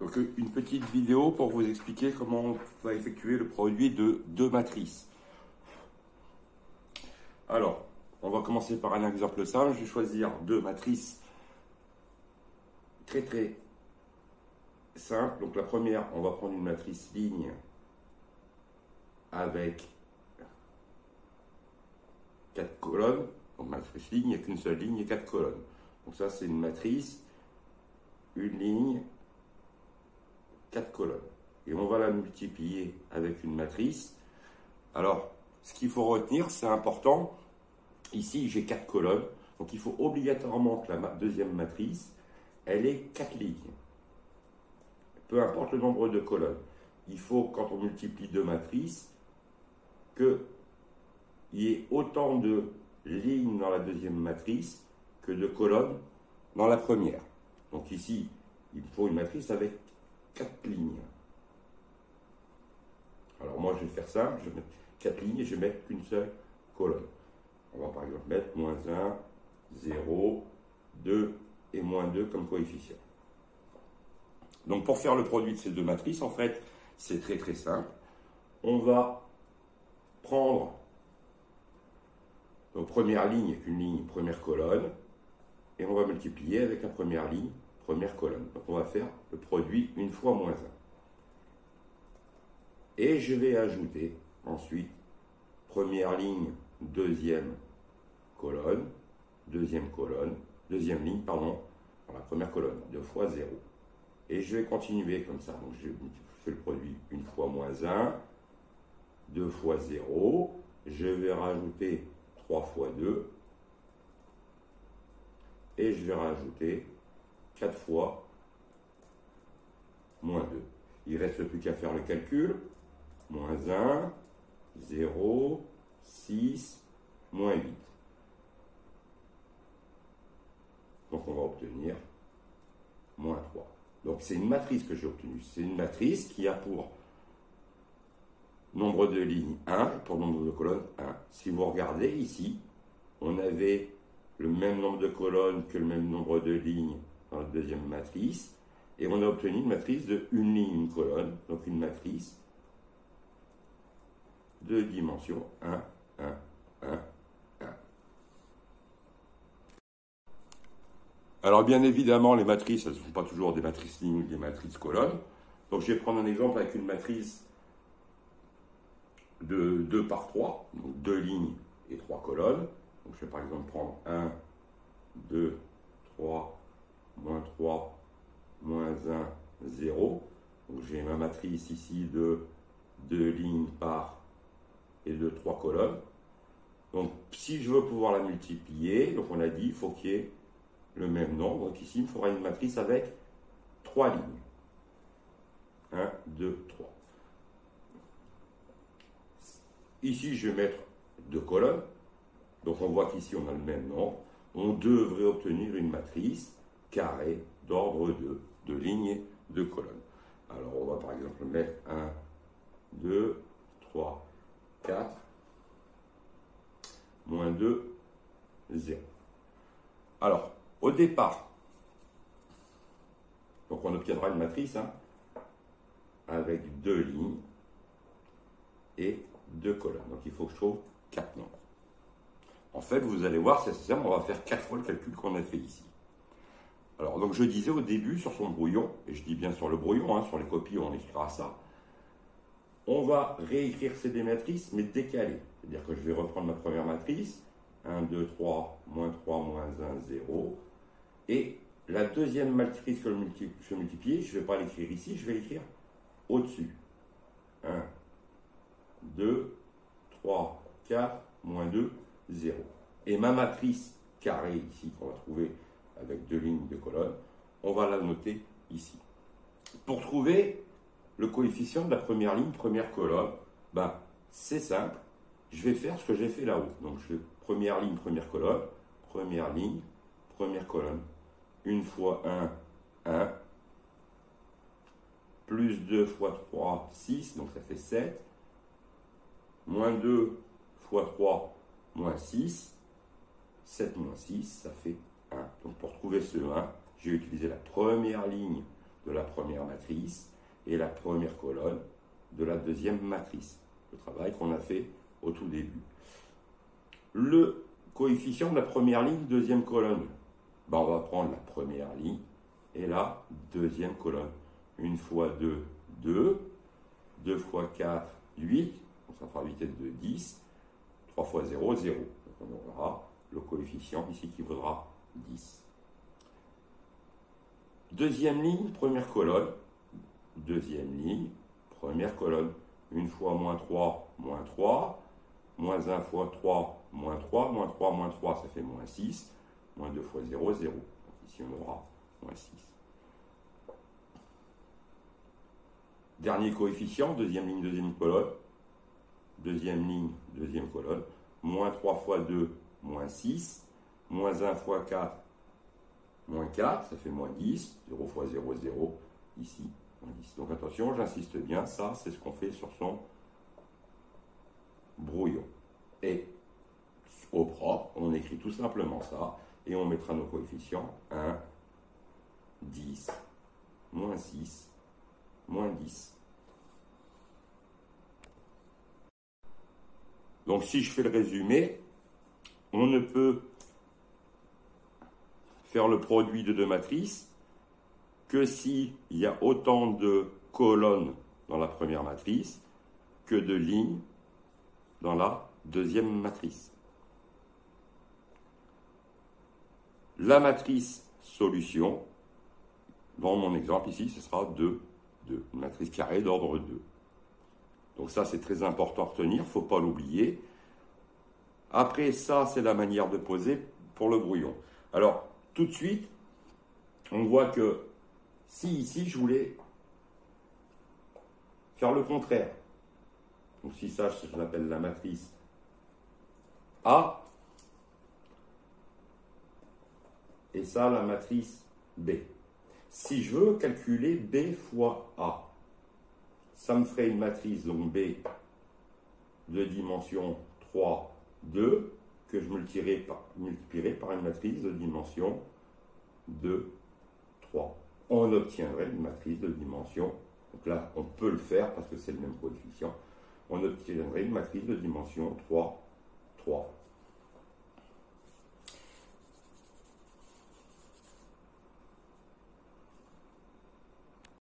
Donc une petite vidéo pour vous expliquer comment on va effectuer le produit de deux matrices. Alors, on va commencer par un exemple simple. Je vais choisir deux matrices très simples. Donc la première, on va prendre une matrice ligne avec 4 colonnes. Donc matrice ligne, il n'y a qu'une seule ligne et 4 colonnes. Donc ça, c'est une matrice, une ligne, 4 colonnes. Et on va la multiplier avec une matrice. Alors, ce qu'il faut retenir, c'est important. Ici, j'ai 4 colonnes. Donc, il faut obligatoirement que la deuxième matrice, elle ait 4 lignes. Peu importe le nombre de colonnes. Il faut, quand on multiplie deux matrices, qu'il y ait autant de lignes dans la deuxième matrice que de colonnes dans la première. Donc ici, il faut une matrice avec 4 lignes. Alors moi, je vais faire ça. Je vais mettre 4 lignes et je vais mettre qu'une seule colonne. On va par exemple mettre moins 1, 0, 2 et moins 2 comme coefficient. Donc pour faire le produit de ces deux matrices, en fait, c'est très simple. On va prendre nos premières lignes avec une ligne, première colonne, et on va multiplier avec la première ligne, première colonne. Donc on va faire le produit une fois moins 1. Et je vais ajouter ensuite première ligne, deuxième ligne, pardon, dans la première colonne, 2 fois 0. Et je vais continuer comme ça. Donc je fais le produit une fois moins 1, 2 fois 0. Je vais rajouter 3 fois 2. Et je vais rajouter 4 fois moins 2. Il ne reste plus qu'à faire le calcul. Moins 1, 0, 6, moins 8. Donc on va obtenir moins 3. Donc c'est une matrice que j'ai obtenue. C'est une matrice qui a pour nombre de lignes 1, pour nombre de colonnes 1. Si vous regardez ici, on avait le même nombre de colonnes que le même nombre de lignes dans la deuxième matrice. Et on a obtenu une matrice de une ligne, une colonne. Donc une matrice de dimension 1, 1, 1, 1. Alors bien évidemment, les matrices, elles ne sont pas toujours des matrices lignes ou des matrices colonnes. Donc je vais prendre un exemple avec une matrice de 2 par 3, donc 2 lignes et 3 colonnes. Donc je vais par exemple prendre 1, 2, 3, moins 3, moins 1, 0. Donc j'ai ma matrice ici de 2 lignes par et de 3 colonnes. Donc si je veux pouvoir la multiplier, donc on a dit, il faut qu'il y ait le même nombre. Donc ici, il me faudra une matrice avec 3 lignes. 1, 2, 3. Ici, je vais mettre 2 colonnes. Donc on voit qu'ici, on a le même nombre. On devrait obtenir une matrice carrée d'ordre 2, de lignes et de colonnes. Alors on va par exemple mettre 1, 2, 3, 4, moins 2, 0. Alors, au départ, donc on obtiendra une matrice avec 2 lignes et 2 colonnes. Donc il faut que je trouve 4 nombres. En fait, vous allez voir, c'est simple, on va faire 4 fois le calcul qu'on a fait ici. Alors, donc je disais au début sur son brouillon, et je dis bien sur le brouillon, sur les copies on écrira ça, on va réécrire ces deux matrices, mais décalées. C'est-à-dire que je vais reprendre ma première matrice, 1, 2, 3, moins 3, moins 1, 0. Et la deuxième matrice que je vais multiplier, je ne vais pas l'écrire ici, je vais l'écrire au-dessus. 1, 2, 3, 4, moins 2, 0. Et ma matrice carrée ici, qu'on va trouver avec 2 lignes de colonnes, on va la noter ici. Pour trouver le coefficient de la première ligne, première colonne, c'est simple. Je vais faire ce que j'ai fait là-haut. Donc, je fais première ligne, première colonne, première ligne, première colonne. 1 fois 1, 1. Plus 2 fois 3, 6, donc ça fait 7. Moins 2 fois 3, moins 6. 7 moins 6, ça fait 1. Donc pour trouver ce 1, j'ai utilisé la première ligne de la première matrice et la première colonne de la deuxième matrice. Le travail qu'on a fait au tout début. Le coefficient de la première ligne, deuxième colonne. Ben, on va prendre la première ligne et la deuxième colonne. 1 fois 2, 2. 2 fois 4, 8. Donc ça fera 8 et 2, 10. 3 fois 0, 0. Donc on aura le coefficient ici qui vaudra 10. Deuxième ligne, première colonne. Deuxième ligne, première colonne. 1 fois moins 3, moins 3. Moins 1 fois 3, moins 3. Moins 3, moins 3, ça fait moins 6. Moins 2 fois 0, 0. Donc ici on aura moins 6. Dernier coefficient, deuxième ligne, deuxième colonne. Deuxième ligne, deuxième colonne. Moins 3 fois 2, moins 6. Moins 1 fois 4, moins 4, ça fait moins 10. 0 fois 0, 0. Ici, moins 10. Donc attention, j'insiste bien, ça, c'est ce qu'on fait sur son brouillon. Et au propre, on écrit tout simplement ça. Et on mettra nos coefficients 1, 10, moins 6, moins 10. Donc si je fais le résumé, on ne peut faire le produit de deux matrices que s'il y a autant de colonnes dans la première matrice que de lignes dans la deuxième matrice. La matrice solution, dans mon exemple ici, ce sera 2, 2, une matrice carrée d'ordre 2. Donc ça, c'est très important à retenir, il ne faut pas l'oublier. Après ça, c'est la manière de poser pour le brouillon. Alors, tout de suite, on voit que si ici, je voulais faire le contraire. Donc si ça, je l'appelle la matrice A, et ça, la matrice B. Si je veux calculer B fois A, ça me ferait une matrice, donc B, de dimension 3, 2, que je multiplierais par une matrice de dimension 2, 3. On obtiendrait une matrice de dimension, donc là, on peut le faire parce que c'est le même coefficient, on obtiendrait une matrice de dimension 3, 3.